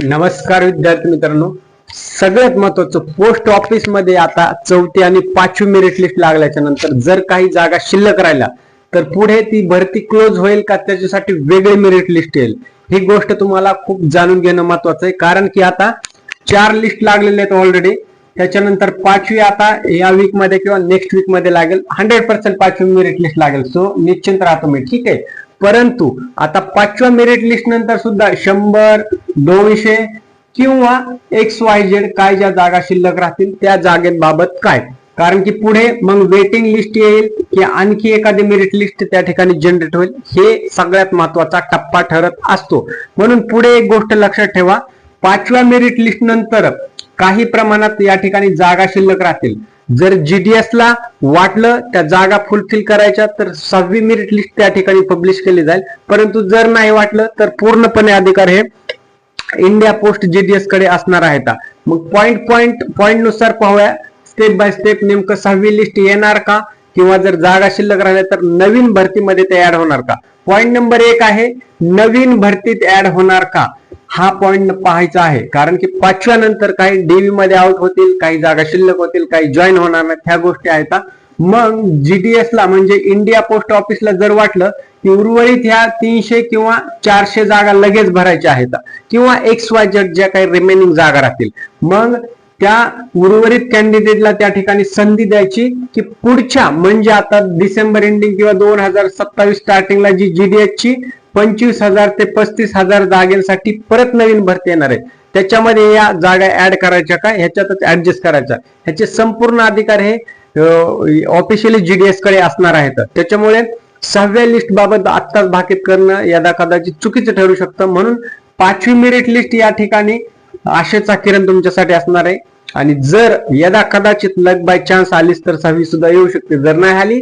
नमस्कार विद्यार्थी मित्रांनो, सगळ्यात महत्वाचं पोस्ट ऑफिस मध्ये आता चौथी आणि पाचवी मेरिट लिस्ट लागल्याच्या नंतर जर काही जागा शिल्लक राहिल्या तर पुढे ती भरती क्लोज होईल का त्याच्यासाठी वेगळी मेरिट लिस्ट येईल ही गोष्ट तुम्हाला खूप जाणून घेणं महत्वाचं आहे. कारण की आता 4 लिस्ट लागलेले आहेत ऑलरेडी. त्याच्यानंतर पाचवी आता या वीक मध्ये किंवा नेक्स्ट वीक मध्ये लागेल. 100% पाचवी मेरिट लिस्ट लागेल. सो निश्चिंत राहतो मी, ठीक आहे. परंतु आता पाचव्या मेरिट लिस्ट नंतर सुद्धा 100, 200 किंवा XYZ काय ज्या जागा शिल्लक राहतील त्या जागेबाबत काय, कारण की पुढे मग वेटिंग लिस्ट येईल की आणखी एखादी मेरिट लिस्ट त्या ठिकाणी जनरेट होईल, हे सगळ्यात महत्वाचा टप्पा ठरत असतो. म्हणून पुढे एक गोष्ट लक्षात ठेवा, पाचव्या मेरिट लिस्ट नंतर काही प्रमाणात या ठिकाणी जागा शिल्लक राहतील. जर GDS ला वाटलं त्या जागा फुलफिल करायच्या तर 6वी मेरिट लिस्ट त्या ठिकाणी पब्लिश केली जाईल. परंतु जर नाही वाटलं तर पूर्णपणे अधिकार हे इंडिया पोस्ट GDS कडे असणार आहेत. मग पॉइंट नुसार पाहूया, स्टेप बाय स्टेप नेमकं 6वी लिस्ट येणार का, किंवा जर जागा शिल्लक राहिल्या तर नवीन भरतीमध्ये ते ऍड होणार का. पॉइंट नंबर 1 आहे, नवीन भरतीत ऍड होणार का, हा पॉइंट पाहायचा आहे. कारण की पाचव्या नंतर काही DV मध्ये आउट होतील, काही जागा शिल्लक होतील, काही जॉईन होणार नाहीत, ह्या गोष्टी आहेत. मग GDS ला म्हणजे इंडिया पोस्ट ऑफिसला जर वाटलं की उर्वरित ह्या 300 किंवा 400 जागा लगेच भरायच्या आहेत किंवा XYZ ज्या काही रिमेनिंग जागा राहतील, मग त्या उर्वरित कॅन्डिडेटला त्या ठिकाणी संधी द्यायची की पुढच्या म्हणजे आता डिसेंबर एंडिंग किंवा 2027 स्टार्टिंगला जी GDS ची 25,000 ते 35,000 जागेसाठी परत नवीन भरती येणार आहे, त्याच्यामध्ये या जागा ऍड करायच्या का ह्याच्यातच ऍडजस्ट करायच्या, ह्याचे संपूर्ण अधिकार हे ऑफिशियली GDS कडे असणार आहेत. त्याच्यामुळे 6व्या लिस्ट बाबत आत्ताच भाकीत करणं यदा कदाचित चुकीचं ठरू शकतं. म्हणून 5वी मेरिट लिस्ट या ठिकाणी आशेचा किरण तुमच्यासाठी असणार आहे. आणि जर यदा कदाचित लक बाय चान्स आलीच तर 6वी सुद्धा येऊ शकते. जर नाही आली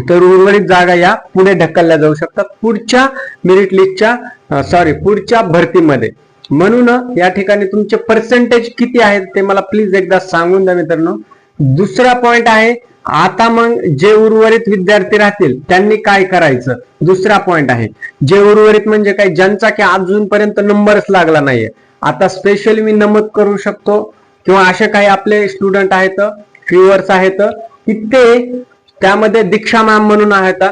तर उर्वरित जागा या पुढे ढकलल्या जाऊ शकतात पुढच्या मेरिट लिस्टच्या पुढच्या भरतीमध्ये. म्हणून या ठिकाणी तुमचे पर्सेंटेज किती आहेत ते मला प्लीज एकदा सांगून द्या मित्रांनो. दुसरा पॉइंट आहे, आता मग जे उर्वरित विद्यार्थी राहतील त्यांनी काय करायचं. दुसरा पॉइंट आहे, जे उर्वरित म्हणजे काय, ज्यांचा की अजूनपर्यंत नंबरच लागला नाहीये. आता स्पेशली मी नमूद करू शकतो किंवा असे काही आपले स्टुडंट आहेत, व्ह्युअर्स आहेत की ते त्यामध्ये दीक्षा मॅम म्हणून आहेत,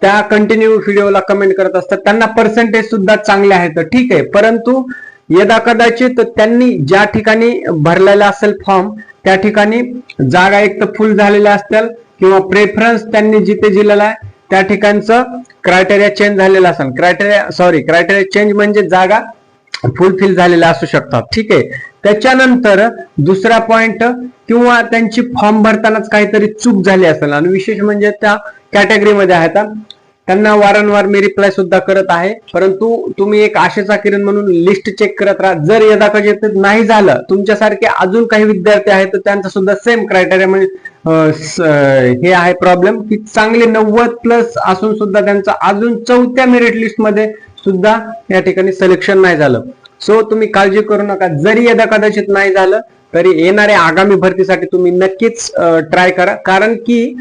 त्या कंटिन्यू व्हिडिओला कमेंट करत असतात, त्यांना पर्सेंटेज सुद्धा चांगले आहेत, ठीक आहे. परंतु यदा कदाचित त्यांनी ज्या ठिकाणी भरलेला असेल फॉर्म त्या ठिकाणी जागा एक तर फुल झालेल्या असतील किंवा प्रेफरन्स त्यांनी जिथे दिलेला आहे त्या ठिकाणचं क्रायटेरिया चेंज झालेला असेल. क्रायटेरिया चेंज म्हणजे जागा फुलफिल झालेल्या असू शकतात, ठीक आहे. त्याच्यानंतर दुसरा पॉइंट, किंवा त्यांची फॉर्म भरतानाच काहीतरी चूक झाली असेल, आणि विशेष म्हणजे त्या कॅटेगरीमध्ये आहेत, त्यांना वारंवार मी रिप्लाय सुद्धा करत आहे. परंतु तुम्ही एक आशेचा किरण म्हणून लिस्ट चेक करत राहा. जर यदा कदाचित नाही झालं, तुमच्यासारखे अजून काही विद्यार्थी आहेत तर त्यांचा सुद्धा सेम क्रायटेरिया म्हणजे हे आहे प्रॉब्लेम की चांगले 90+ असून सुद्धा त्यांचं अजून 4थ्या मेरिट लिस्ट मध्ये सुद्धा या ठिकाणी सिलेक्शन नाही झालं. सो तुम्ही काळजी करू नका. जरी यदा कदाचित नाही झालं तरी येणाऱ्या आगामी भरतीसाठी तुम्ही नक्कीच ट्राय करा. कारण की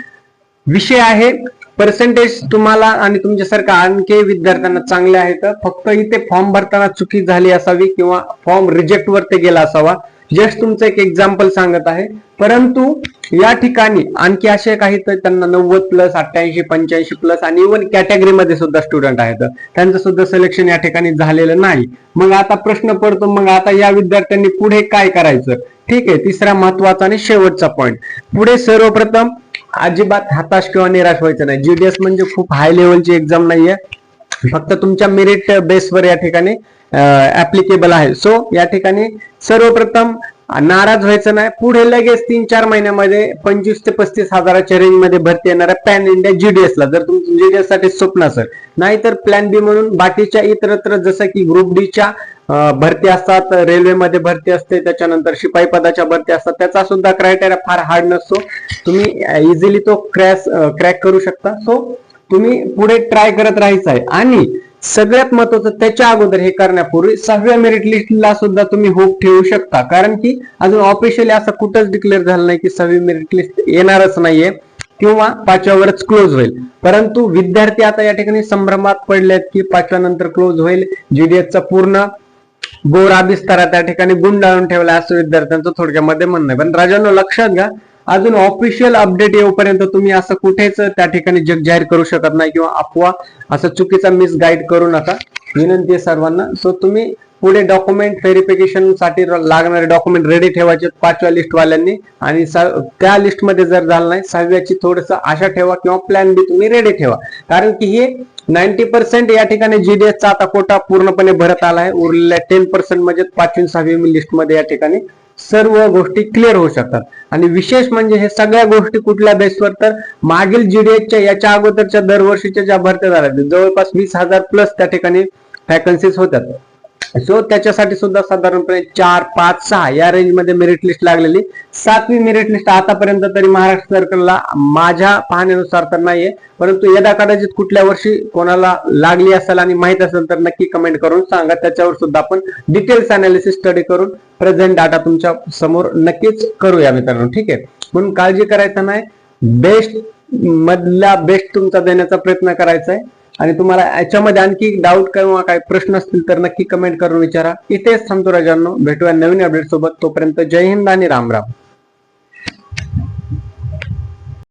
विषय आहे पर्सेंटेज तुम्हाला आणि तुमच्यासारख्या आणखी विद्यार्थ्यांना चांगले आहेत, फक्त इथे फॉर्म भरताना चुकी झाली असावी किंवा फॉर्म रिजेक्ट वर ते गेला असावा. जस्ट तुमचं एक एक्झाम्पल सांगत आहे. परंतु या ठिकाणी आणखी असे काही तर त्यांना 90+, 88, 85+ आणि इव्हन कॅटेगरीमध्ये सुद्धा स्टुडंट आहेत, त्यांचं सुद्धा सिलेक्शन या ठिकाणी झालेलं नाही. मग आता प्रश्न पडतो, मग आता या विद्यार्थ्यांनी पुढे काय करायचं, ठीक आहे. तिसरा महत्वाचा आणि शेवटचा पॉइंट, पुढे सर्वप्रथम अजिबात हताश किंवा निराश व्हायचं नाही. GDS म्हणजे खूप हाय लेवलची एक्झाम नाहीये, फक्त तुमच्या मेरिट बेसवर या ठिकाणी ऍप्लिकेबल आहे. सो या ठिकाणी सर्वप्रथम नाराज व्हायचं नाही. पुढे लगेच 3-4 महिन्यामध्ये 25 ते 35 हजाराच्या रेंज मध्ये भरती येणार आहे पॅन इंडिया GDS ला, जर तुमचं GDS साठी स्वप्न असेल. नाहीतर प्लॅन बी म्हणून बाकीच्या इतरत्र जसं की ग्रुप डी च्या भरती असतात, रेल्वेमध्ये भरती असते, त्याच्यानंतर शिपाई पदाच्या भरती असतात, त्याचा सुद्धा क्रायटेरिया फार हार्ड नसतो, तुम्ही इझिली तो क्रॅक करू शकता. सो तुम्ही पुढे ट्राय करत राहायचं आहे. आणि सगळ्यात महत्वाचं, त्याच्या अगोदर हे करण्यापूर्वी 6व्या मेरिट लिस्टला सुद्धा तुम्ही होप ठेवू शकता. कारण की अजून ऑफिशियली असं कुठंच डिक्लेअर झालं नाही की 6वी मेरिट लिस्ट येणारच नाहीये किंवा 5व्यावरच क्लोज होईल. परंतु विद्यार्थी आता या ठिकाणी संभ्रमात पडलेत की 5व्या नंतर क्लोज होईल, GDS चा पूर्ण बोरा बिस्तारा त्या ठिकाणी गुंडाळून ठेवला असं विद्यार्थ्यांचं थोडक्यामध्ये म्हणणं आहे. पण राजांनो लक्षात घ्या, अजून ऑफिशियल अपडेट येऊपर्यंत तुम्ही असं कुठेच त्या ठिकाणी जग जाहीर करू शकत नाही किंवा अफवा असं चुकीचा मिसगाईड करू नका, विनंती आहे सर्वांना. सो तुम्ही पुढे डॉक्युमेंट व्हेरिफिकेशन साठी लागणारे डॉक्युमेंट रेडी ठेवायचे 5व्या लिस्ट वाल्यांनी, आणि त्या लिस्ट मध्ये जर झालं नाही 6व्याची थोडस आशा ठेवा किंवा प्लॅन बी तुम्ही रेडी ठेवा. कारण की हे 90% या ठिकाणी GDS चा आता कोटा पूर्णपणे भरत आला आहे. उरलेल्या 10% म्हणजे 5वी 6वी लिस्ट मध्ये या ठिकाणी सर्व गोष्टी क्लिअर होऊ शकतात. आणि विशेष म्हणजे हे सगळ्या गोष्टी कुठल्या बेसवर, तर मागील GDSच्या याच्या अगोदरच्या दरवर्षीच्या ज्या भरत्या झाल्या जवळपास 20,000 प्लस त्या ठिकाणी वॅकन्सीज होत्यात. सो त्याच्यासाठी सुद्धा साधारणपणे 4, 5, 6 या रेंज मध्ये मेरिट लिस्ट लागलेली. 7वी मेरिट लिस्ट आतापर्यंत तरी महाराष्ट्र सर्कलला माझ्या पाहण्यानुसार तर नाहीये, परंतु यदा कदाचित कुठल्या वर्षी कोणाला लागली असेल आणि माहित असेल तर नक्की कमेंट करून सांगा. त्याच्यावर सुद्धा आपण डिटेल्स अनालिसिस स्टडी करून प्रेझेंट डाटा तुमच्या समोर नक्कीच करूया मित्रांनो, ठीक आहे. म्हणून काळजी करायचं नाही, बेस्ट मधला बेस्ट तुमचा देण्याचा प्रयत्न करायचा आहे. आणि तुम्हाला याच्यामध्ये आणखी डाऊट किंवा काही प्रश्न असतील तर नक्की कमेंट करून विचारा. इथेच थांबतो राजांनो, भेटूया नवीन अपडेट सोबत. तोपर्यंत जय हिंद आणि राम राम.